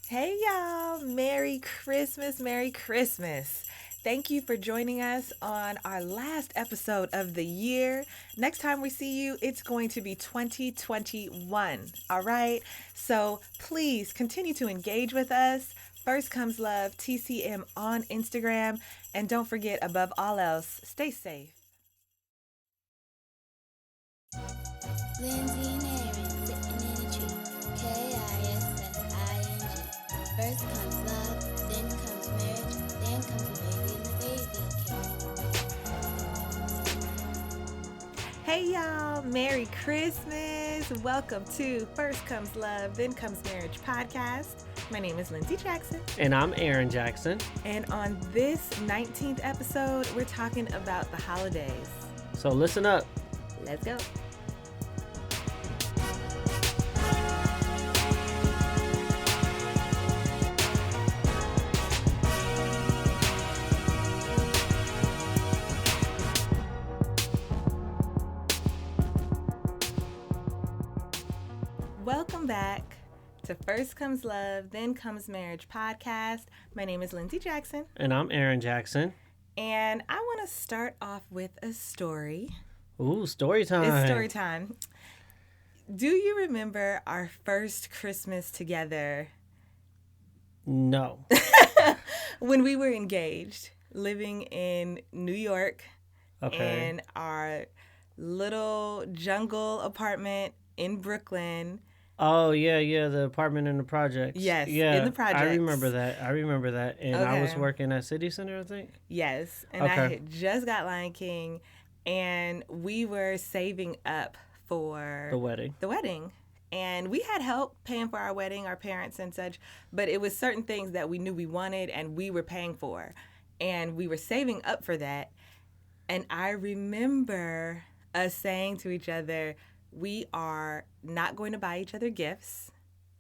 Hey y'all, Merry Christmas, Merry Christmas. Thank you for joining us on our last episode of the year. Next time we see you, it's going to be 2021. All right? So please continue to engage with us. First Comes Love, TCM on Instagram. And don't forget, above all else, stay safe. Lindsey and Aaron sitting in a tree. Kissing. First comes love, then comes marriage, then comes a baby in the baby cave. Hey y'all, Merry Christmas. Welcome to First Comes Love, Then Comes Marriage podcast. My name is Lindsey Jackson. And I'm Aaron Jackson. And on this 19th episode, we're talking about the holidays. So listen up. Let's go. Welcome back to First Comes Love, Then Comes Marriage podcast. My name is Lindsey Jackson. And I'm Aaron Jackson. And I want to start off with a story. Ooh, story time. It's story time. Do you remember our first Christmas together? No. When we were engaged, living in New York Okay. in our little jungle apartment in Brooklyn. Oh, yeah, the apartment in the projects. Yes, yeah, in the projects. I remember that. And I was Okay. working at City Center, I think. Yes, and I Okay. had just got Lion King, and we were saving up for The wedding. the wedding. And we had help paying for our wedding, our parents and such, but it was certain things that we knew we wanted and we were paying for. And we were saving up for that. And I remember us saying to each other, we are not going to buy each other gifts.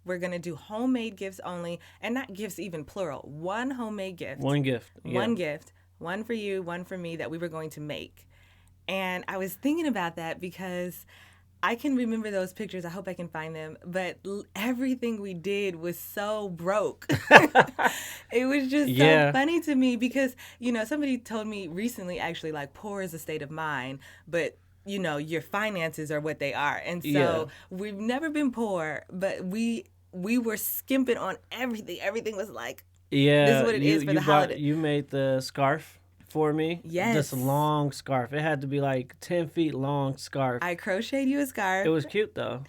We're going to do homemade gifts only, and not gifts even plural. One homemade gift. One gift. Yeah. One gift. One for you, one for me that we were going to make. And I was thinking about that because I can remember those pictures. I hope I can find them. But everything we did was so broke. It was just Yeah. so funny to me because, somebody told me recently, actually, like, poor is a state of mind, but your finances are what they are. And so Yeah. we've never been poor, but we were skimping on everything. Everything was like, Yeah. This is what it is for the holiday. You made the scarf for me. Yes. This long scarf. It had to be like 10 feet long scarf. I crocheted you a scarf. It was cute, though.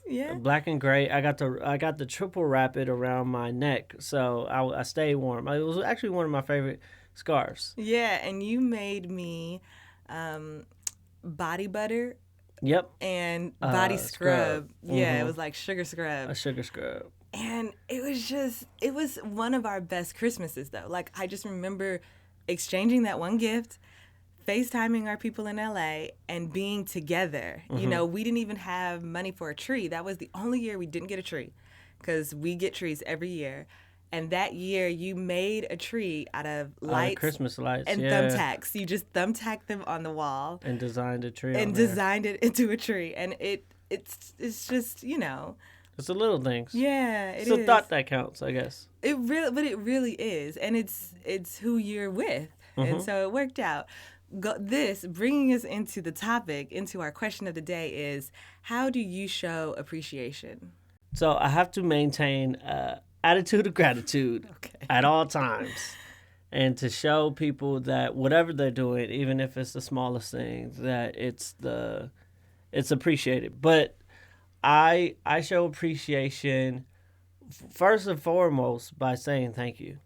Yeah. Black and gray. I got the triple wrap it around my neck, so I stay warm. It was actually one of my favorite scarves. Yeah, and you made me body butter Yep, and body scrub. scrub. Yeah, it Mhm. was like sugar scrub. a sugar scrub. And it was one of our best Christmases, though. Like, I just remember exchanging that one gift, FaceTiming our people in LA, and being together. We didn't even have money for a tree. That was the only year we didn't get a tree, because we get trees every year. And that year, you made a tree out of lights Christmas lights, and yeah, thumbtacks. You just thumbtacked them on the wall and designed a tree. and on there. designed it into a tree. And it's just, It's the little things. yeah, it It's the is. thought that counts, I guess. It really is, and it's who you're with, and so it worked out. Bringing us into the topic, into our question of the day is, how do you show appreciation? So I have to maintain attitude of gratitude Okay. at all times, and to show people that whatever they're doing, even if it's the smallest thing, that it's appreciated. But I show appreciation first and foremost by saying thank you.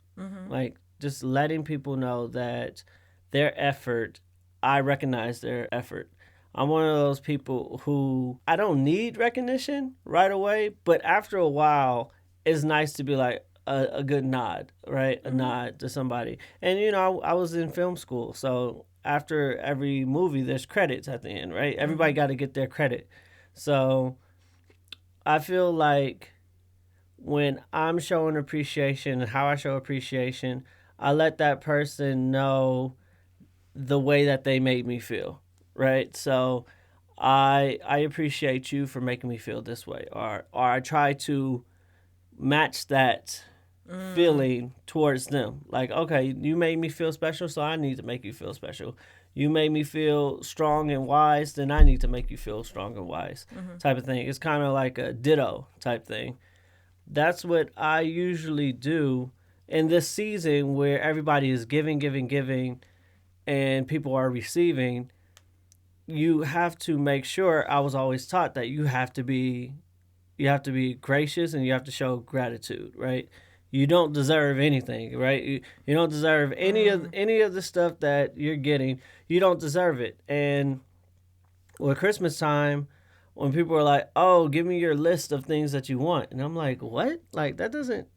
Like, just letting people know that their effort, I recognize their effort. I'm one of those people who I don't need recognition right away, but after a while, it's nice to be like a good nod, right? A nod to somebody. And, I was in film school, so after every movie, there's credits at the end, right? Everybody got to get their credit. So I feel like when I'm showing appreciation and how I show appreciation, I let that person know the way that they made me feel, right? So I appreciate you for making me feel this way, or I try to match that feeling towards them. Like, okay, you made me feel special, so I need to make you feel special. You made me feel strong and wise, then I need to make you feel strong and wise, type of thing. It's kind of like a ditto type thing. That's what I usually do in this season where everybody is giving, and people are receiving. You have to make sure, I was always taught that you have to be gracious and you have to show gratitude, right? You don't deserve anything, right? You don't deserve any of the stuff that you're getting. You don't deserve it. And with Christmas time, when people are like, "Oh, give me your list of things that you want," and I'm like, "What? Like that doesn't."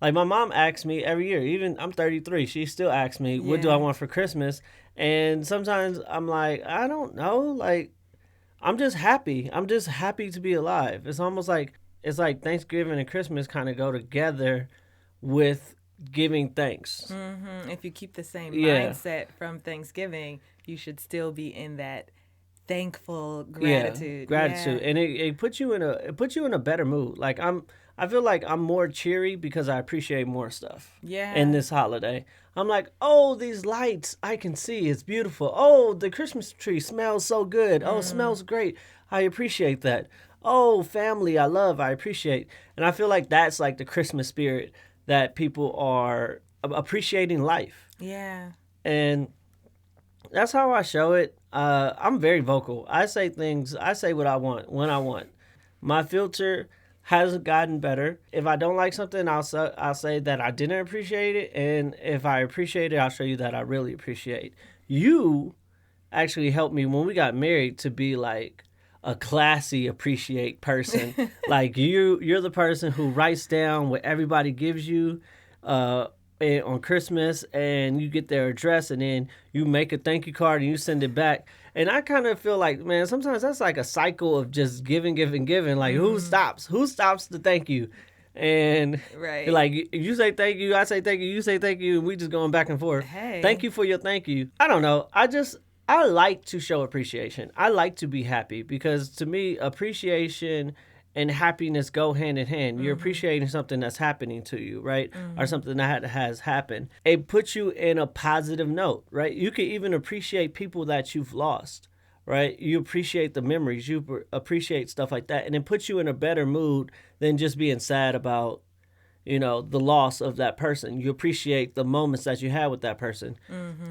Like my mom asks me every year. Even I'm 33, she still asks me, "What do I want for Christmas?" And sometimes I'm like, "I don't know." Like I'm just happy. I'm just happy to be alive. It's like Thanksgiving and Christmas kind of go together with giving thanks. If you keep the same mindset from Thanksgiving, you should still be in that thankful gratitude. Gratitude. And it puts you in a better mood. Like I feel like I'm more cheery because I appreciate more stuff. In this holiday. I'm like, "Oh, these lights I can see, it's beautiful. Oh, the Christmas tree smells so good. Oh, it smells great. I appreciate that. Oh, family I love, I appreciate." And I feel like that's like the Christmas spirit, that people are appreciating life. Yeah. And that's how I show it. I'm very vocal. I say what I want when I want. My filter hasn't gotten better. If I don't like something, I'll say that I didn't appreciate it. And if I appreciate it, I'll show you that I really appreciate. You actually helped me when we got married to be like a classy appreciate person. Like you're the person who writes down what everybody gives you on Christmas, and you get their address, and then you make a thank you card and you send it back. And I kind of feel like, man, sometimes that's like a cycle of just giving. Like who stops the thank you? And like you say thank you, I say thank you, you say thank you, and we just going back and forth. Hey. Thank you for your thank you. I don't know. I like to show appreciation. I like to be happy because to me, appreciation and happiness go hand in hand. You're appreciating something that's happening to you, right? Or something that has happened. It puts you in a positive note, right? You can even appreciate people that you've lost, right? You appreciate the memories. You appreciate stuff like that. And it puts you in a better mood than just being sad about, the loss of that person. You appreciate the moments that you had with that person.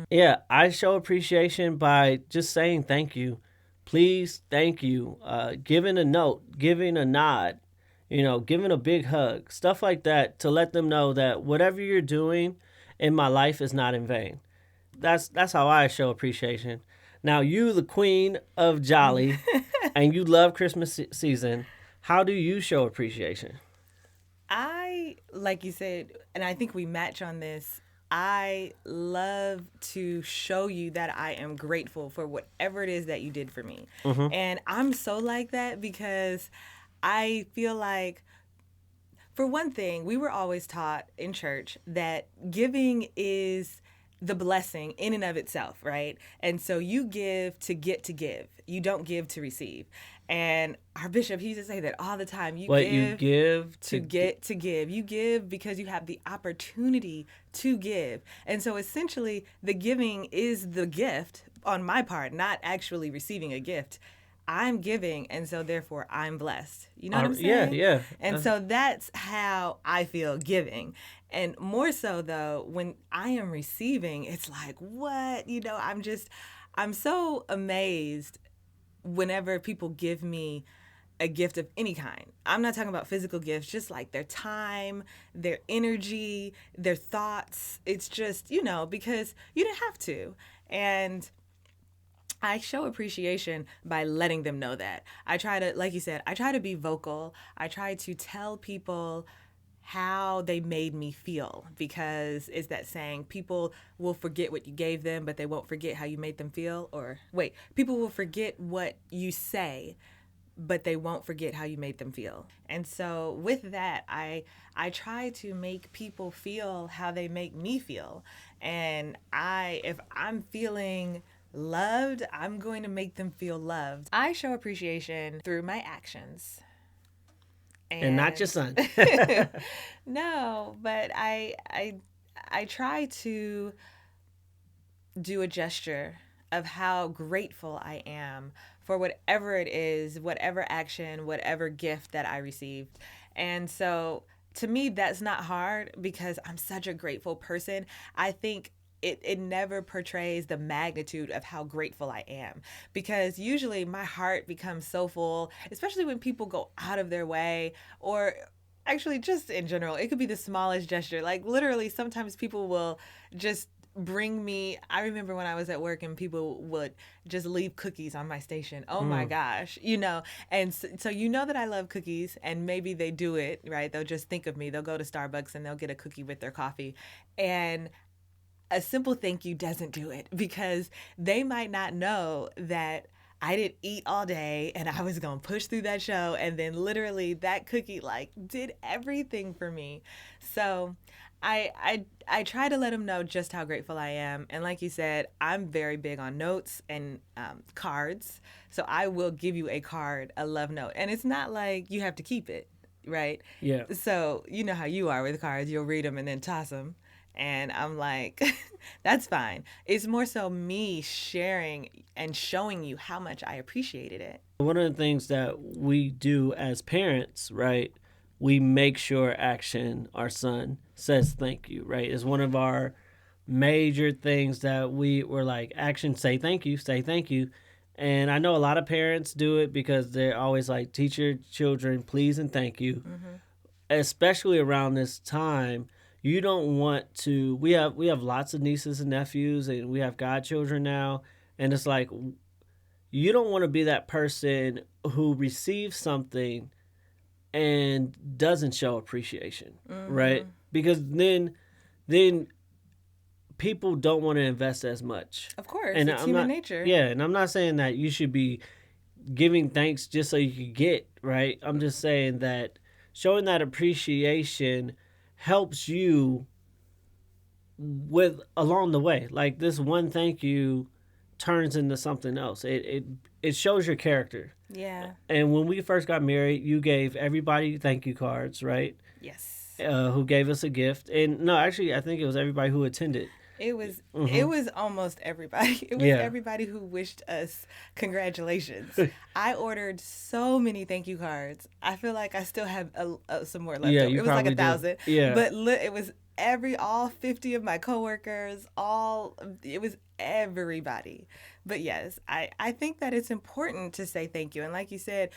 Yeah, I show appreciation by just saying thank you. Please, thank you. Giving a note, giving a nod, giving a big hug, stuff like that, to let them know that whatever you're doing in my life is not in vain. That's how I show appreciation. Now, you, the queen of jolly, and you love Christmas season, how do you show appreciation? Like you said, and I think we match on this, I love to show you that I am grateful for whatever it is that you did for me. And I'm so like that because I feel like, for one thing, we were always taught in church that giving is the blessing in and of itself, right? And so you give to get to give. You don't give to receive. And our bishop, he used to say that all the time. You give to get to give. You give because you have the opportunity to give. And so essentially, the giving is the gift on my part, not actually receiving a gift. I'm giving, and so therefore I'm blessed. You know what I'm saying? Yeah. And so that's how I feel giving. And more so, though, when I am receiving, it's like, what? I'm so amazed whenever people give me a gift of any kind. I'm not talking about physical gifts, just like their time, their energy, their thoughts. It's just, because you didn't have to. And I show appreciation by letting them know that. I try to, like you said, I try to be vocal. I try to tell people how they made me feel, because it's that saying, people will forget what you gave them, but they won't forget how you made them feel. Or wait, people will forget what you say, but they won't forget how you made them feel. And so with that, I try to make people feel how they make me feel. And if I'm feeling loved, I'm going to make them feel loved. I show appreciation through my actions. And not your son. No, but I try to do a gesture of how grateful I am for whatever it is, whatever action, whatever gift that I received. And so to me, that's not hard because I'm such a grateful person. I think it never portrays the magnitude of how grateful I am, because usually my heart becomes so full, especially when people go out of their way, or actually just in general. It could be the smallest gesture. Like literally sometimes people will just bring me. I remember when I was at work and people would just leave cookies on my station. Oh my gosh, and so you know that I love cookies, and maybe they do it right. They'll just think of me. They'll go to Starbucks and they'll get a cookie with their coffee, and a simple thank you doesn't do it, because they might not know that I didn't eat all day and I was going to push through that show, and then literally that cookie like did everything for me. So I try to let them know just how grateful I am. And like you said, I'm very big on notes and cards. So I will give you a card, a love note. And it's not like you have to keep it, right? Yeah. So you know how you are with cards. You'll read them and then toss them. And I'm like, that's fine. It's more so me sharing and showing you how much I appreciated it. One of the things that we do as parents, right, we make sure Action, our son, says thank you, right? It's one of our major things that we're like, Action, say thank you, say thank you. And I know a lot of parents do it because they're always like, teach your children please and thank you. Mm-hmm. Especially around this time. You don't want to. We have lots of nieces and nephews, and we have godchildren now, and it's like you don't want to be that person who receives something and doesn't show appreciation, right? Because then people don't want to invest as much. Of course, and it's human nature. Yeah, and I'm not saying that you should be giving thanks just so you can get, right? I'm just saying that showing that appreciation helps you with along the way. Like this one thank you turns into something else. It shows your character. Yeah. And when we first got married, you gave everybody thank you cards, right? Yes. Who gave us a gift. And no, actually I think it was everybody who attended. It was almost everybody. It was everybody who wished us congratulations. I ordered so many thank you cards. I feel like I still have some more left over. It was like 1,000. Yeah. But it was all 50 of my coworkers, it was everybody. But yes, I think that it's important to say thank you. And like you said,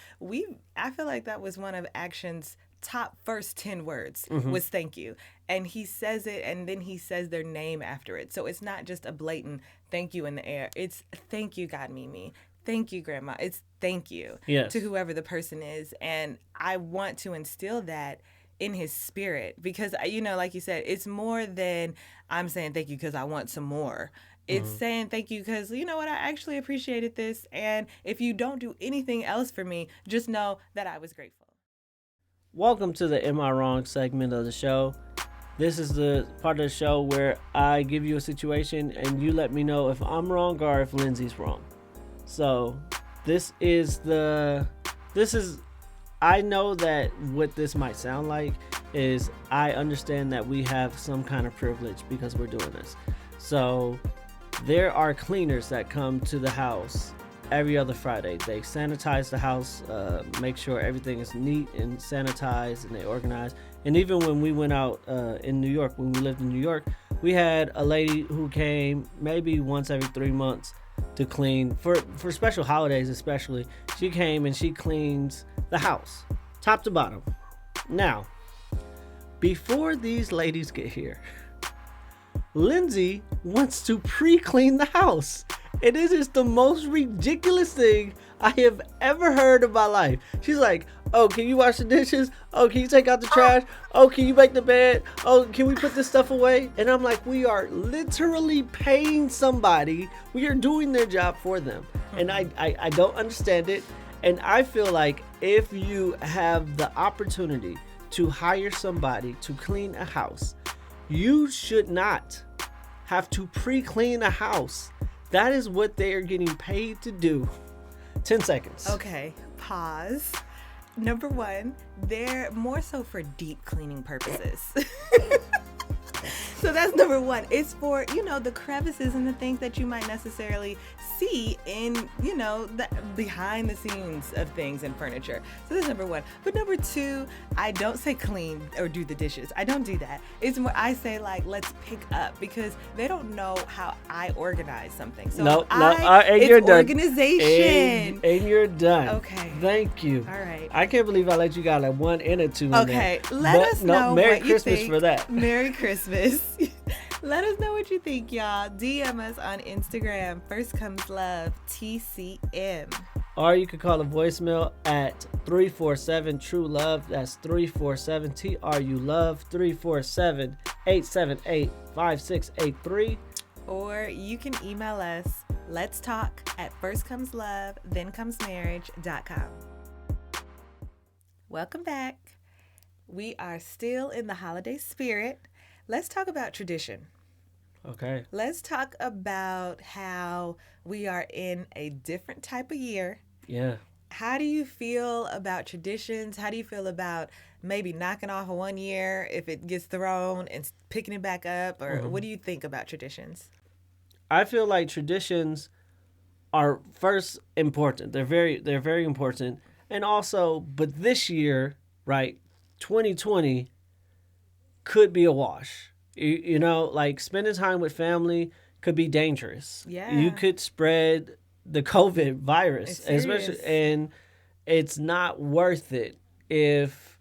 I feel like that was one of Action's top first 10 words was thank you. And he says it, and then he says their name after it. So it's not just a blatant thank you in the air. It's thank you, God Mimi. Thank you, Grandma. It's thank you to whoever the person is. And I want to instill that in his spirit, because, like you said, it's more than I'm saying thank you because I want some more. It's saying thank you because, you know what, I actually appreciated this. And if you don't do anything else for me, just know that I was grateful. Welcome to the Am I Wrong segment of the show. This is the part of the show where I give you a situation and you let me know if I'm wrong or if Lindsey's wrong. So I know that what this might sound like is I understand that we have some kind of privilege because we're doing this. So there are cleaners that come to the house every other Friday. They sanitize the house, make sure everything is neat and sanitized, and they organize. And even when we went out in New York, when we lived in New York, we had a lady who came maybe once every 3 months to clean for special holidays, especially. She came and she cleans the house top to bottom. Now, before these ladies get here, Lindsey wants to pre-clean the house. And this is the most ridiculous thing I have ever heard in my life. She's like, oh, can you wash the dishes? Oh, can you take out the trash? Oh, can you make the bed? Oh, can we put this stuff away? And I'm like, we are literally paying somebody. We are doing their job for them. And I don't understand it. And I feel like if you have the opportunity to hire somebody to clean a house, you should not have to pre-clean a house. That is what they are getting paid to do. 10 seconds. Okay, pause. Number one, they're more so for deep cleaning purposes. So that's number one. It's for, the crevices and the things that you might necessarily see in, the behind the scenes of things in furniture. So that's number one. But number two, I don't say clean or do the dishes. I don't do that. It's more, I say like, let's pick up, because they don't know how I organize something. So and you're done. Organization. And you're done. Okay. Thank you. All right. I can't believe I let you got like 1 and a 2 in Okay, there. let us know Merry what Christmas you think. for that. Merry Christmas. Let us know what you think, y'all. DM us on Instagram, First Comes Love TCM. Or you can call a voicemail at 347 TRU-LOVE. That's 347 TRU-LOVE, 347-878-5683. Or you can email us, let's talk at firstcomeslove.com. Welcome back. We are still in the holiday spirit. Let's talk about tradition. Okay. Let's talk about how we are in a different type of year. Yeah. How do you feel about traditions? How do you feel about maybe knocking off 1 year if it gets thrown and picking it back up? Or what do you think about traditions? I feel like traditions are first important. They're very important. And also, but this year, right, 2020 could be a wash. Like spending time with family could be dangerous. Yeah. You could spread the COVID virus, It's serious. especially, and it's not worth it if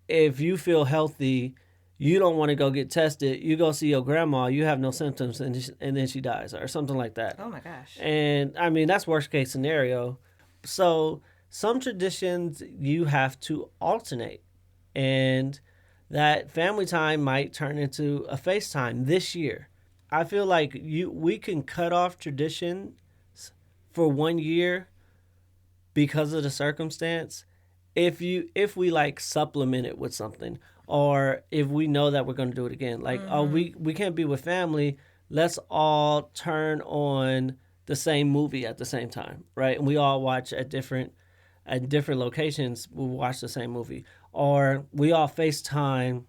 you feel healthy, you don't want to go get tested, you go see your grandma, you have no symptoms, and then she dies or something like that. Oh my gosh. And I mean, that's worst case scenario. So some traditions you have to alternate, and that family time might turn into a FaceTime this year. I feel like we can cut off traditions for 1 year because of the circumstance if we like supplement it with something, or if we know that we're going to do it again. Like, oh, we can't be with family, let's all turn on the same movie at the same time, right? And we all watch at different locations, we'll watch the same movie. Or we all FaceTime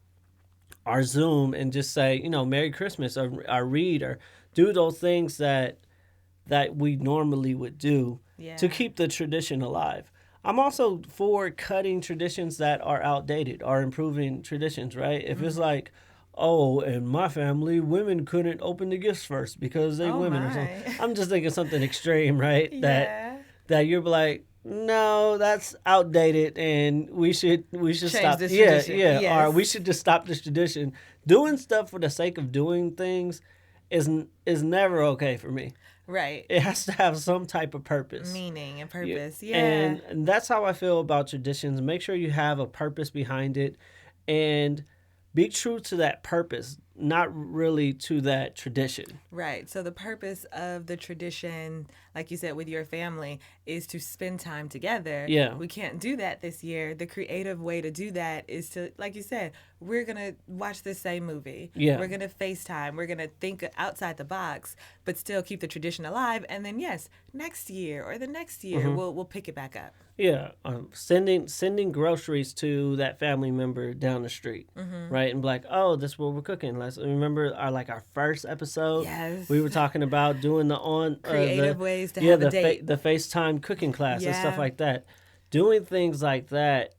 or Zoom and just say, Merry Christmas, or read, or do those things that we normally would do to keep the tradition alive. I'm also for cutting traditions that are outdated or improving traditions, right? If it's like, oh, in my family, women couldn't open the gifts first because they women or something. I'm just thinking something extreme, right? Yeah. That you're like, no, that's outdated, and we should stop. this tradition. Yes. Or we should just stop this tradition. Doing stuff for the sake of doing things is never okay for me. Right. It has to have some type of purpose. Meaning and purpose. Yeah. And that's how I feel about traditions. Make sure you have a purpose behind it, and be true to that purpose, not really to that tradition. Right. So the purpose of the tradition, like you said, with your family, is to spend time together. Yeah. We can't do that this year. The creative way to do that is to, like you said, we're going to watch the same movie. Yeah. We're going to FaceTime. We're going to think outside the box, but still keep the tradition alive. And then, yes, next year or the next year, we'll pick it back up. Yeah, sending groceries to that family member down the street, right? And be like, oh, this is what we're cooking. Let's remember our first episode. Yes. We were talking about doing the Creative ways to have a date. The FaceTime cooking class and stuff Yeah. like that. Doing things like that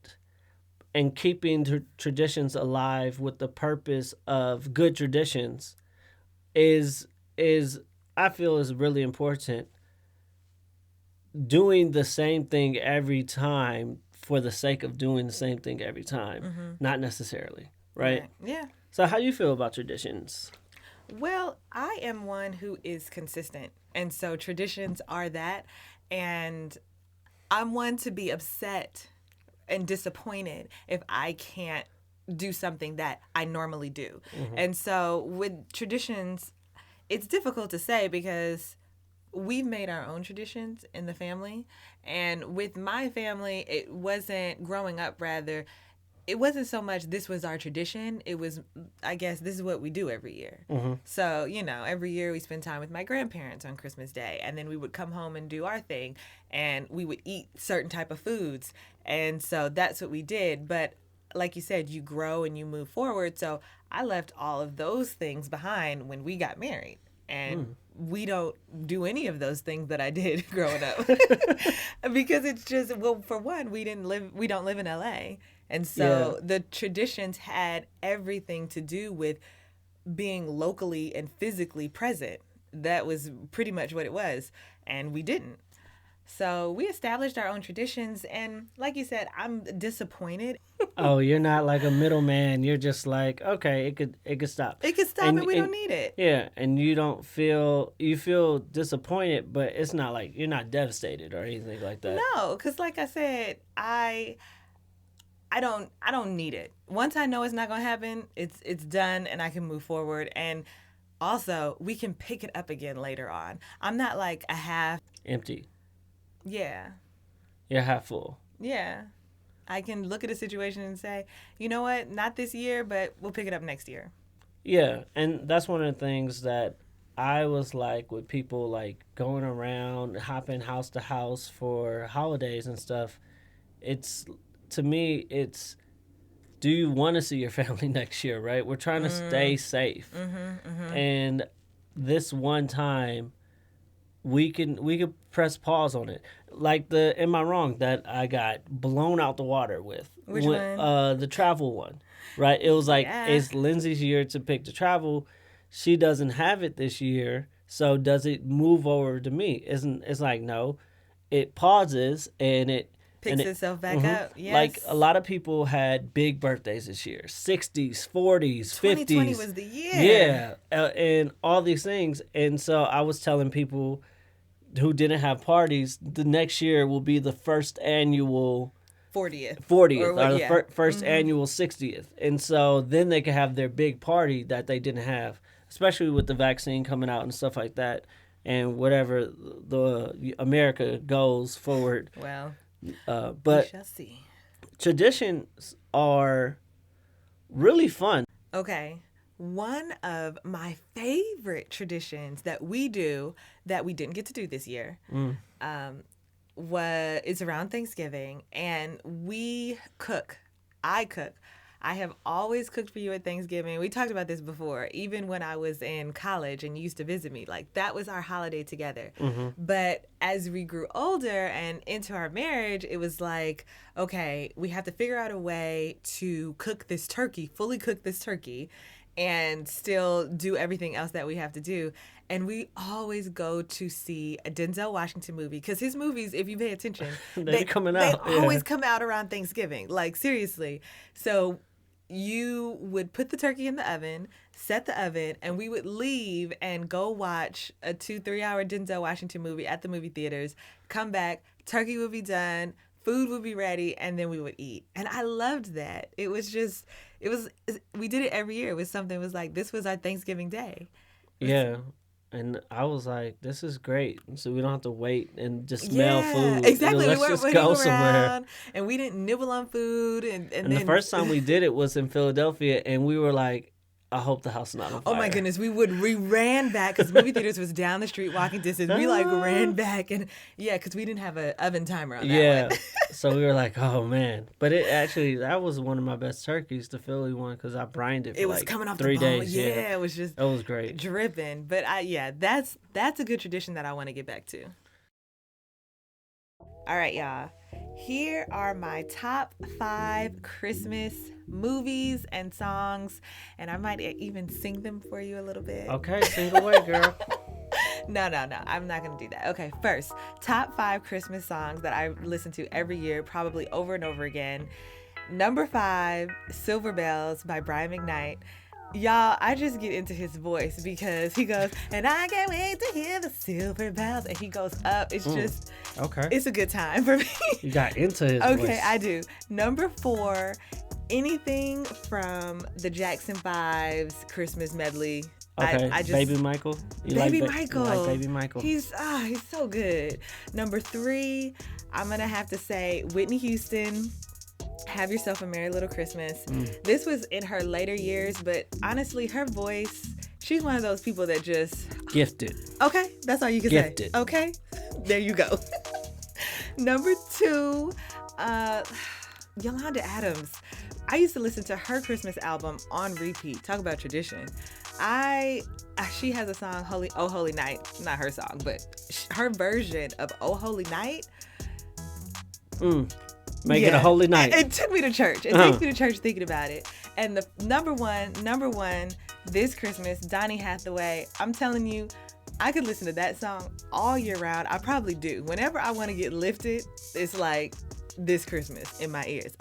and keeping traditions alive with the purpose of good traditions is I feel is really important. Doing the same thing every time for the sake of doing the same thing every time, not necessarily, right? Yeah. So how you feel about traditions? Well, I am one who is consistent. And so traditions are that. And I'm one to be upset and disappointed if I can't do something that I normally do. And so with traditions, it's difficult to say because we've made our own traditions in the family. And with my family, it wasn't growing up, rather, it wasn't so much this was our tradition. It was, I guess, this is what we do every year. So, every year we spend time with my grandparents on Christmas Day. And then we would come home and do our thing. And we would eat certain type of foods. And so that's what we did. But like you said, you grow and you move forward. So I left all of those things behind when we got married. And we don't do any of those things that I did growing up. Because it's just, well, for one, we don't live in LA. And so the traditions had everything to do with being locally and physically present. That was pretty much what it was. And we didn't. So we established our own traditions. And like you said, I'm disappointed. Oh, you're not like a middleman. You're just like, okay, it could stop. It could stop and we don't need it. Yeah. And you feel disappointed, but it's not like you're not devastated or anything like that. No, because like I said, I don't need it. Once I know it's not gonna happen, it's done and I can move forward. And also we can pick it up again later on. I'm not like a half empty. Yeah. You're half full. Yeah. I can look at a situation and say, you know what, not this year, but we'll pick it up next year. Yeah, and that's one of the things that I was like with people like going around, hopping house to house for holidays and stuff. To me, it's, do you want to see your family next year, right? We're trying to stay safe. And this one time, we can press pause on it. Like am I wrong that I got blown out the water with? Which one? The travel one, right? It was like, it's Lindsey's year to pick the travel. She doesn't have it this year, so does it move over to me? It's like, no. It pauses and it picks itself back up. Yes. Like a lot of people had big birthdays this year, 60s, 40s, 50s. 2020 was the year. Yeah, and all these things. And so I was telling people who didn't have parties, the next year will be the first annual 40th or the first annual 60th. And so then they could have their big party that they didn't have, especially with the vaccine coming out and stuff like that. And whatever the America goes forward. Well, but we shall see. Traditions are really fun. Okay. One of my favorite traditions that we do that we didn't get to do this year is around Thanksgiving, and we cook. I cook. I have always cooked for you at Thanksgiving. We talked about this before, even when I was in college and you used to visit me. Like, that was our holiday together. But as we grew older and into our marriage, it was like, okay, we have to figure out a way to fully cook this turkey, and still do everything else that we have to do. And we always go to see a Denzel Washington movie, because his movies, if you pay attention, they always come out around Thanksgiving. Like, seriously. So you would put the turkey in the oven, set the oven, and we would leave and go watch a 2-3 hour Denzel Washington movie at the movie theaters, come back, turkey would be done, food would be ready, and then we would eat. And I loved that. We did it every year. It was like, this was our Thanksgiving day. Yeah. And I was like, this is great. So we don't have to wait and just smell food. Exactly. Let's just go somewhere. And we didn't nibble on food. And then the first time we did it was in Philadelphia, and we were like, I hope the house is not on fire. Oh my goodness, we ran back because movie theaters was down the street, walking distance. We ran back, and because we didn't have an oven timer on that one. So we were like, oh man. But that was one of my best turkeys, the Philly one, because I brined it for was coming off 3 the bone. days. Yeah, it was just it was great, dripping. But that's a good tradition that I want to get back to. All right, y'all. Here are my top 5 Christmas movies and songs, and I might even sing them for you a little bit. Okay, sing away, girl. No, I'm not going to do that. Okay, first, top 5 Christmas songs that I listen to every year, probably over and over again. Number 5, Silver Bells by Brian McKnight. Y'all, I just get into his voice because he goes, and I can't wait to hear the silver bells. And he goes up. It's just, it's a good time for me. You got into his voice. Okay, I do. Number 4, anything from the Jackson 5's Christmas medley. Okay, Baby Michael. Baby Michael. You like Baby Michael. He's so good. Number 3, I'm going to have to say Whitney Houston, Have Yourself a Merry Little Christmas. This was in her later years, but honestly, her voice, she's one of those people that just... Gifted. Okay, that's all you can Gifted. say. Okay, there you go. Number 2, Yolanda Adams. I used to listen to her Christmas album on repeat. Talk about tradition. She has a song, Oh Holy Night. Not her song, but her version of Oh Holy Night. Make it a holy night. It took me to church. It takes me to church thinking about it. And the number one this Christmas, Donny Hathaway. I'm telling you, I could listen to that song all year round. I probably do. Whenever I want to get lifted, it's like this Christmas in my ears.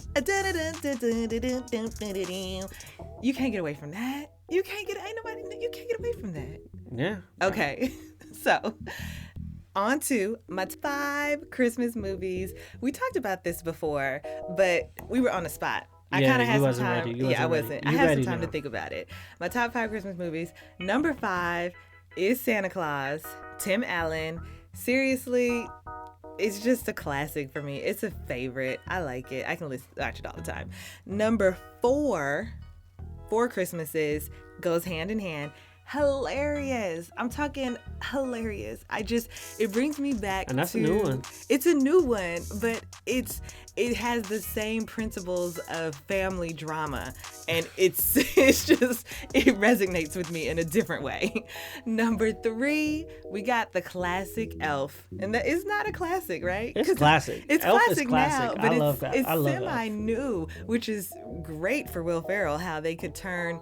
You can't get away from that. You can't get away from that. Yeah. Okay. So, on to my 5 Christmas movies. We talked about this before, but we were on the spot. I kind of had some time. I wasn't. I had some time to think about it. My top 5 Christmas movies. Number 5 is Santa Claus, Tim Allen. Seriously, it's just a classic for me. It's a favorite. I like it. I can watch it all the time. Number 4, Four Christmases, goes hand in hand. Hilarious. I'm talking hilarious. It brings me back and that's a new one. It's a new one, but it has the same principles of family drama, and it resonates with me in a different way. Number 3, we got the classic Elf, and that is not a classic, right? It's classic. It's Elf classic is classic. now, but I love that. It's I love semi-new, which is great for Will Ferrell, how they could turn...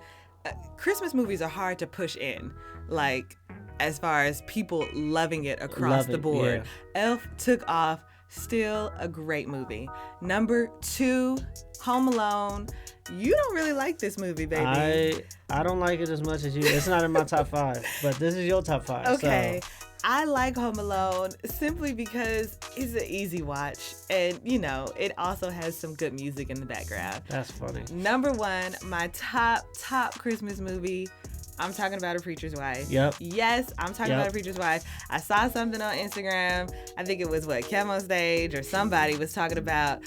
Christmas movies are hard to push in, like, as far as people loving it across the board. Yeah. Elf took off. Still a great movie. Number 2, Home Alone. You don't really like this movie, baby. I don't like it as much as you. It's not in my top 5, but this is your top 5. Okay. So. I like Home Alone simply because it's an easy watch, and it also has some good music in the background. That's funny. Number 1, my top Christmas movie. I'm talking about A Preacher's Wife. Yep. Yes, I'm talking about A Preacher's Wife. I saw something on Instagram. I think it was Kim on Stage or somebody was talking about,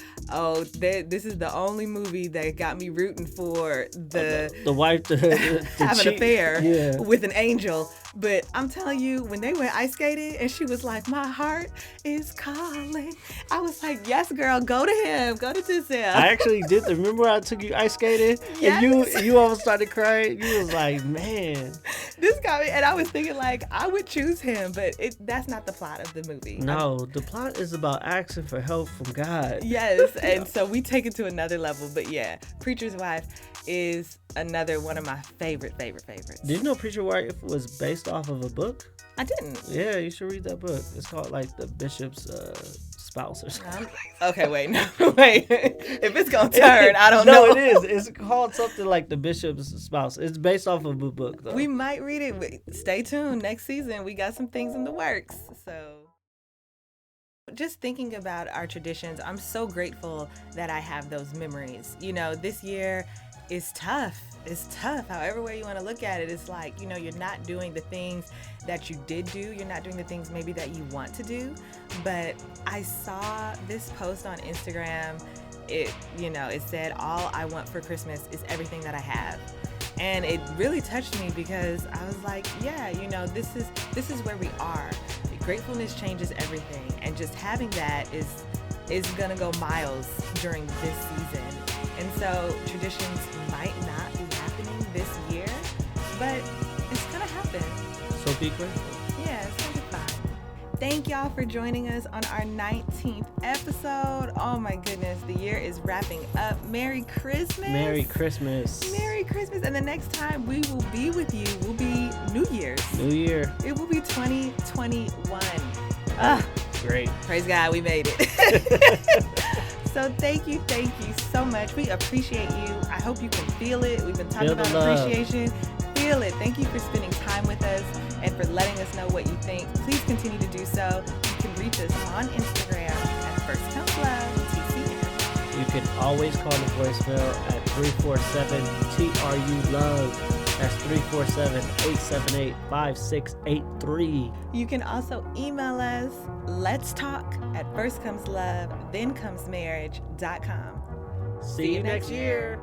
this is the only movie that got me rooting for the wife to have an affair with an angel. But I'm telling you, when they went ice skating and she was like, my heart is calling, I was like, yes, girl, go to him. Go to Tisdale. I actually did. Remember I took you ice skating? Yes. And you almost started crying? You was like, man. This got me. And I was thinking, like, I would choose him, but that's not the plot of the movie. No, the plot is about asking for help from God. Yes. And so we take it to another level. But yeah, Preacher's Wife is another one of my favorites. Did you know Preacher's Wife was based off of a book? I didn't. Yeah, you should read that book. It's called like The Bishop's Spouse or something. Okay, wait. If it's gonna turn, I don't know. No, it is. It's called something like The Bishop's Spouse. It's based off of a book, though. We might read it. Stay tuned. Next season, we got some things in the works. So, just thinking about our traditions, I'm so grateful that I have those memories. This year is tough. It's tough. However way you want to look at it, it's like, you're not doing the things that you did do. You're not doing the things maybe that you want to do. But I saw this post on Instagram. It said, all I want for Christmas is everything that I have. And it really touched me because I was like, yeah, this is where we are. Gratefulness changes everything. And just having that is going to go miles during this season. And so traditions might not be happening this year, but it's going to happen. So be grateful. Yeah, it's going to be fine. Thank y'all for joining us on our 19th episode. Oh my goodness, the year is wrapping up. Merry Christmas. Merry Christmas. Merry Christmas. And the next time we will be with you will be New Year's. New Year. It will be 2021. Great. Praise God, we made it. So thank you so much. We appreciate you. I hope you can feel it. We've been talking about appreciation. Feel it. Thank you for spending time with us and for letting us know what you think. Please continue to do so. You can reach us on Instagram at First Comes Love TCM. You can always call the voicemail at 347-TRU-LOVE. That's 347-878-5683. You can also email us, let's talk at firstcomeslove, thenComesMarriage.com. See you next year.